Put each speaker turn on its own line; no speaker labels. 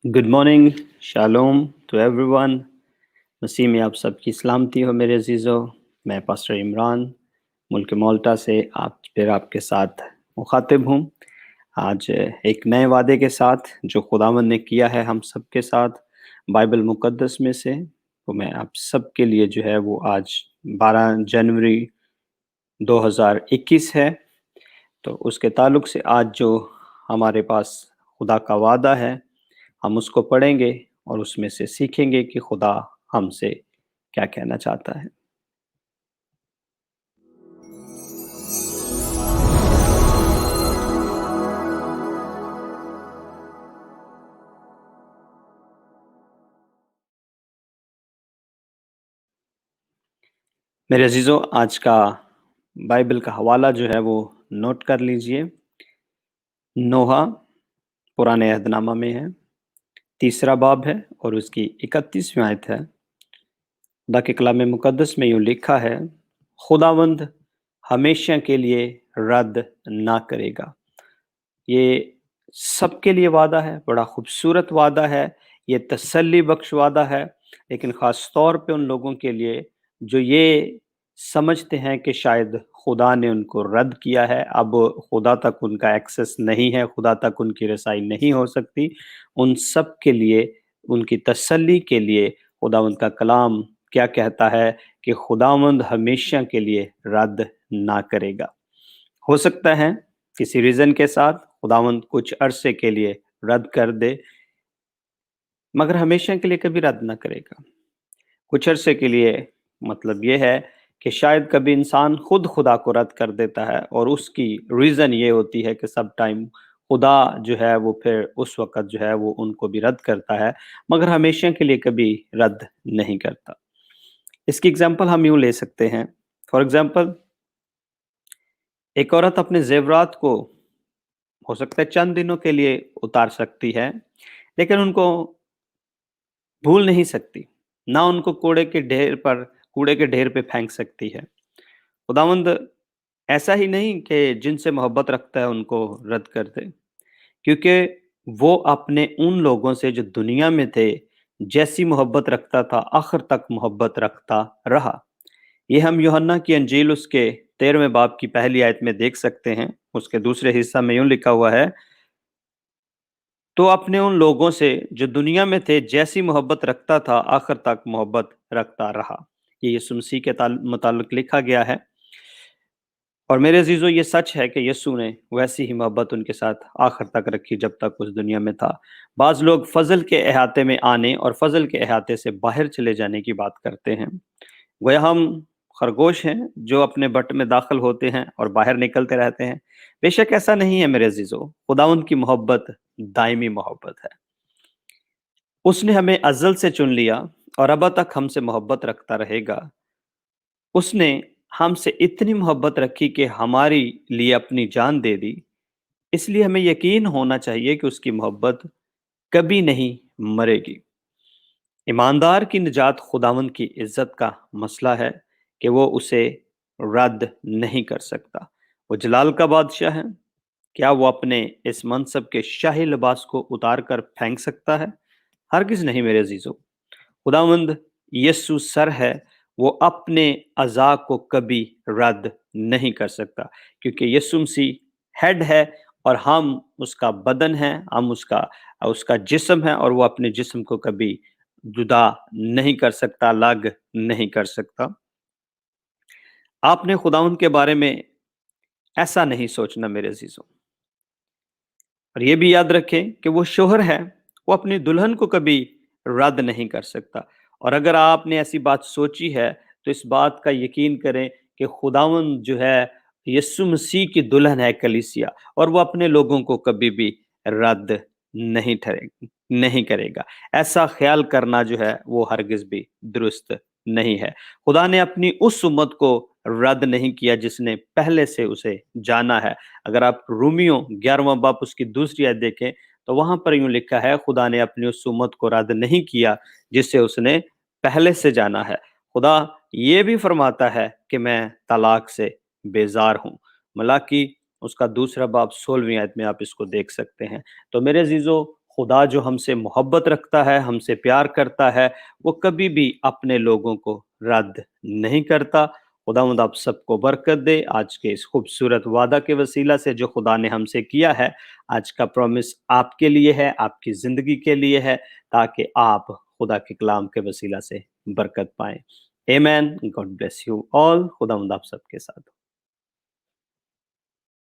Good morning, shalom to everyone. मसीह में आप सबकी सलामती हो मेरे अजीज़ों। मैं पास्टर इमरान मुल्क माल्टा से आप फिर आपके साथ मुखातिब हूँ। आज एक नए वादे के साथ जो खुदावंद ने किया है हम सब के साथ बाइबल मुकद्दस में से, तो मैं आप सब के लिए जो है वो आज 12 जनवरी 2021 है। तो उसके ताल्लुक से आज जो हमारे पास खुदा का वादा है हम उसको पढ़ेंगे और उसमें से सीखेंगे कि खुदा हमसे क्या कहना चाहता है। मेरे अजीज़ों, आज का बाइबल का हवाला जो है वो नोट कर लीजिए। नोहा पुराने अहदनामा में है, 3 बाब है और उसकी 31वीं आयत है। खुदा के कलाम मुकद्दस में यूँ लिखा है, खुदावंद हमेशा के लिए रद्द ना करेगा। ये सबके लिए वादा है, बड़ा खूबसूरत वादा है, ये तसल्ली बख्श वादा है, लेकिन ख़ास तौर पे उन लोगों के लिए जो ये समझते हैं कि शायद खुदा ने उनको रद्द किया है, अब खुदा तक उनका एक्सेस नहीं है, खुदा तक उनकी रसाई नहीं हो सकती। उन सब के लिए, उनकी तसल्ली के लिए खुदावंद का कलाम क्या कहता है कि खुदावंद हमेशा के लिए रद्द ना करेगा। हो सकता है किसी रीज़न के साथ खुदावंद कुछ अरसे के लिए रद्द कर दे, मगर हमेशा के लिए कभी रद्द ना करेगा। कुछ अरसे के लिए मतलब ये है कि शायद कभी इंसान खुद खुदा को रद्द कर देता है और उसकी रीज़न ये होती है कि सब टाइम खुदा जो है वो फिर उस वक़्त जो है वो उनको भी रद्द करता है, मगर हमेशा के लिए कभी रद्द नहीं करता। इसकी एग्ज़ाम्पल हम यूँ ले सकते हैं। फॉर एग्ज़ाम्पल, एक औरत अपने ज़ेवरात को हो सकता है चंद दिनों के लिए उतार सकती है, लेकिन उनको भूल नहीं सकती। ना उनको कूड़े के ढेर पे फेंक सकती है। खुदावंद ऐसा ही नहीं कि जिनसे मोहब्बत रखता है उनको रद्द कर दे, क्योंकि वो अपने उन लोगों से जो दुनिया में थे जैसी मोहब्बत रखता था आखिर तक मोहब्बत रखता रहा। ये हम यूहन्ना की अंजील उसके 13वें बाब की पहली आयत में देख सकते हैं। उसके दूसरे हिस्सा में यूँ लिखा हुआ है, तो अपने उन लोगों से जो दुनिया में थे जैसी मोहब्बत रखता था आखिर तक मोहब्बत रखता रहा। ये यीशु मसीह के मुताल्लिक लिखा गया है और मेरे अजीजों ये सच है कि यीशु ने वैसी ही मोहब्बत उनके साथ आखिर तक रखी जब तक उस दुनिया में था। बाज़ लोग फजल के अहाते में आने और फजल के अहाते से बाहर चले जाने की बात करते हैं। गोया हम खरगोश हैं जो अपने बट में दाखिल होते हैं और बाहर निकलते रहते हैं। बेशक ऐसा नहीं है मेरे अजीजों, खुदावंद की मोहब्बत दायमी मोहब्बत है। उसने हमें अज़ल से चुन लिया और अब तक हमसे मोहब्बत रखता रहेगा। उसने हमसे इतनी मोहब्बत रखी कि हमारी लिए अपनी जान दे दी। इसलिए हमें यकीन होना चाहिए कि उसकी मोहब्बत कभी नहीं मरेगी। ईमानदार की निजात खुदावंद की इज्जत का मसला है कि वो उसे रद्द नहीं कर सकता। वो जलाल का बादशाह है। क्या वो अपने इस मनसब के शाही लिबास को उतार कर फेंक सकता है? हरगिज़ नहीं मेरे अजीजों। खुदावंद यस्सु सर है, वो अपने अज़ा को कभी रद्द नहीं कर सकता, क्योंकि यीशु मसीह हेड है और हम उसका बदन है, हम उसका उसका जिस्म है और वो अपने जिस्म को कभी जुदा नहीं कर सकता, अलग नहीं कर सकता। आपने खुदावंद के बारे में ऐसा नहीं सोचना मेरे अजीजों, और ये भी याद रखें कि वो शोहर है, वो अपनी दुल्हन को कभी रद्द नहीं कर सकता। और अगर आपने ऐसी बात सोची है तो इस बात का यकीन करें कि खुदावंद जो है यीशु मसीह की दुल्हन है कलीसिया, और वो अपने लोगों को कभी भी रद्द नहीं करेगा। ऐसा ख्याल करना जो है वो हरगिज भी दुरुस्त नहीं है। खुदा ने अपनी उस उम्मत को रद्द नहीं किया जिसने पहले से उसे जाना है। अगर आप रोमियो 11वां बाब उसकी दूसरी आयत देखें तो वहां पर यूं लिखा है, खुदा ने अपनी उस उम्मत को रद्द नहीं किया जिसे उसने पहले से जाना है। खुदा ये भी फरमाता है कि मैं तलाक से बेजार हूँ। मलाकी उसका दूसरा बाब 16वीं आयत में आप इसको देख सकते हैं। तो मेरे अजीजों, خدا جو ہم سے محبت رکھتا ہے، ہم سے پیار کرتا ہے، وہ کبھی بھی اپنے لوگوں کو رد نہیں کرتا۔ خداوند آپ سب کو برکت دے۔ آج کے اس خوبصورت وعدہ کے وسیلہ سے جو خدا نے ہم سے کیا ہے، آج کا پرومس آپ کے لیے ہے، آپ کی زندگی کے لیے ہے، تاکہ آپ خدا کے کلام کے وسیلہ سے برکت پائیں۔ آمین۔ God bless you all. خداوند آپ سب کے ساتھ ہو۔